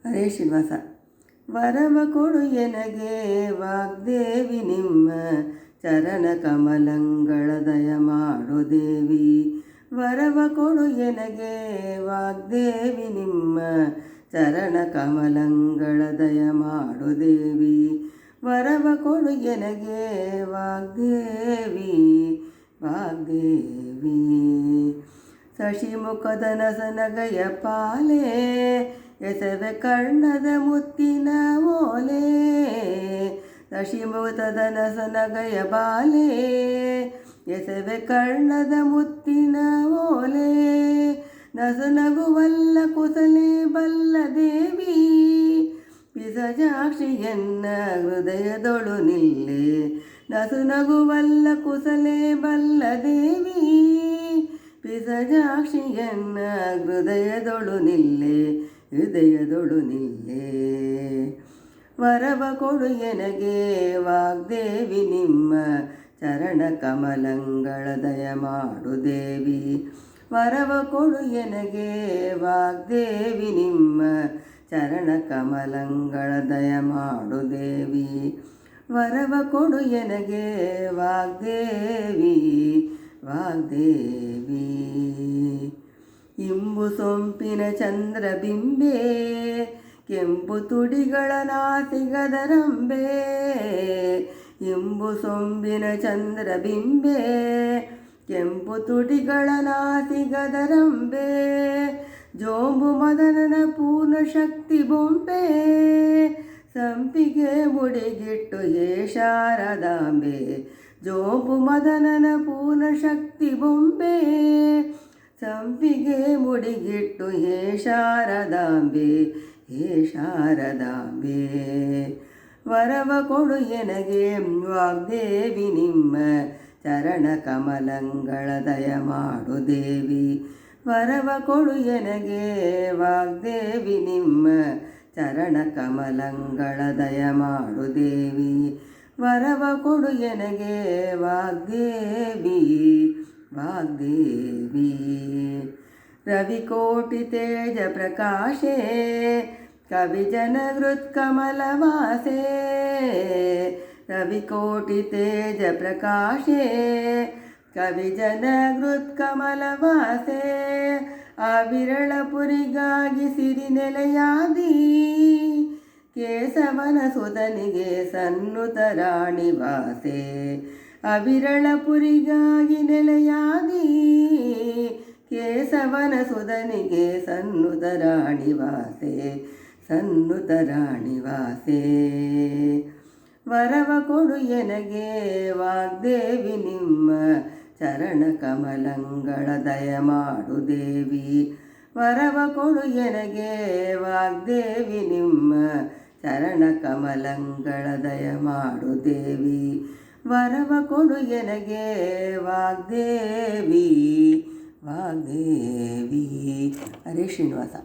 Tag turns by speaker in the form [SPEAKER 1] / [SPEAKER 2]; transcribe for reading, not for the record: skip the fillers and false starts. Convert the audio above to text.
[SPEAKER 1] ಹರೇ ಶ್ರೀನಿವಾಸ. ವರವ ಕೊಡು ಎನಗೆ ವಾಗ್ದೇವಿ ನಿಮ್ಮ ಚರಣ ಕಮಲಂಗಳ ದಯ ಮಾಡು ದೇವಿ. ವರವ ಕೊಡು ಎನಗೆ ವಾಗ್ದೇವಿ ನಿಮ್ಮ ಚರಣ ಕಮಲಂಗಳ ದಯ ಮಾಡು ದೇವಿ. ವರವ ಕೊಡು ಎನಗೆ ವಾಗ್ದೇವಿ ವಾಗ್ದೇವಿ. ಶಶಿಮುಖದ ನಸನಗಯ ಪಾಲೆ ಎಸವೆ ಕರ್ಣದ ಮುತ್ತಿನ ಓಲೆ. ಶಶಿಮುಖದ ನಸನಗಯ ಬಾಲೆ ಎಸವೆ ಕರ್ಣದ ಮುತ್ತಿನ ಓಲೆ. ನಸನಗುವಲ್ಲ ಕುಸಲೆ ಬಲ್ಲ ದೇವಿ ಪಿಸಜಾಕ್ಷಿಯನ್ನ ಹೃದಯದೊಳು ನಿಲ್ಲೆ. ನಸುನಗುವಲ್ಲ ಕುಸಲೆ ಬಲ್ಲ ದೇವಿ ಪಿಸಜಾಕ್ಷಿಯನ್ನ ಹೃದಯದೊಳು ನಿಲ್ಲೆ ಹೃದಯದೊಳು ನಿಲ್ಲೆ. ವರವ ಕೊಡು ಎನಗೆ ವಾಗ್ದೇವಿ ನಿಮ್ಮ ಚರಣ ಕಮಲಂಗಳ ದಯ ಮಾಡು ದೇವಿ. ವರವ ಕೊಡು ಎನಗೆ ವಾಗ್ದೇವಿ ನಿಮ್ಮ ಚರಣ ಕಮಲಂಗಳ ದಯ ಮಾಡು ದೇವಿ. ವರವ ಕೊಡು ಎನಗೆ ವಾಗ್ದೇವಿ ವಾಗ್ದೇವಿ. ಇಂಬು ಸೊಂಪಿನ ಚಂದ್ರಬಿಂಬೆ ಕೆಂಪು ತುಡಿಗಳ ನಾಸಿಗದರಂಬೆ. ಇಂಬು ಸೊಂಬಿನ ಚಂದ್ರಬಿಂಬೆ ಕೆಂಪು ತುಟಿಗಳ ನಾಸಿಗದರಂಬೆ. ಜೋಂಬು ಮದನನ ಪೂರ್ಣ ಶಕ್ತಿ ಬೊಂಬೆ ಸಂಪಿಗೆ ಮುಡಿಗಿಟ್ಟು ಹೇ ಶಾರದಾಂಬೆ. ಜೋಂಬು ಮದನನ ಪೂರ್ಣ ಶಕ್ತಿ ಬೊಂಬೆ ಸಂಪಿಗೆ ಮುಡಿಗಿಟ್ಟು ಹೇ ಶಾರದಾಂಬೆ ಹೇ ಶಾರದಾಂಬೆ. ವರವ ಕೊಡು ಎನಗೆ ವಾಗ್ದೇವಿ ನಿಮ್ಮ ಚರಣ ಕಮಲಂಗಳ ದಯ ಮಾಡು ದೇವಿ. ವರವ ಕೊಡು ಎನಗೆ ವಾಗ್ದೇವಿ ನಿಮ್ಮ ಚರಣ ಕಮಲಂಗಳ ದಯ ಮಾಡು ದೇವಿ. ವರವ ಕೊಡು ಎನಗೆ ವಾಗ್ದೇವಿ ವಾಗ್ದೇವಿ. ರವಿಕೋಟಿ ತೇಜ ಪ್ರಕಾಶೆ ಕವಿಜನ ಹೃತ್ಕಮಲವಾಸೆ. ರವಿಕೋಟಿ ತೇಜ ಪ್ರಕಾಶೆ ಕವಿಜನ ಹೃತ್ಕಮಲವಾಸೆ. ಅವಿರಳ ಪುರಿಗಾಗಿ ಸಿರಿ ನೆಲೆಯಾದಿ ಕೇಶವನ ಸುತನಿಗೆ ಸನ್ನುತ ರಾಣಿ ವಾಸೆ. ಅವಿರಳ ಪುರಿಗಾಗಿ ನೆಲೆಯಾದಿ ಕೇಶವನ ಸುಧನಿಗೆ ಸನ್ನುತ ರಾಣಿ ವಾಸೆ ಸನ್ನುತ ರಾಣಿ ವಾಸೆ. ವರವ ಕೊಡು ಎನಗೆ ವಾಗ್ದೇವಿ ನಿಮ್ಮ ಚರಣ ಕಮಲಂಗಳ ದಯ ಮಾಡು ದೇವಿ. ವರವ ಕೊಡು ಎನಗೆ ವಾಗ್ದೇವಿ ನಿಮ್ಮ ಚರಣ ಕಮಲಂಗಳ ದಯ ಮಾಡು ದೇವಿ. ವರವ ಕೊಡು ಎನಗೆ ವಾಗ್ದೇವಿ ವಾಗ್ದೇವಿ. ಹರೇ ಶ್ರೀನಿವಾಸ.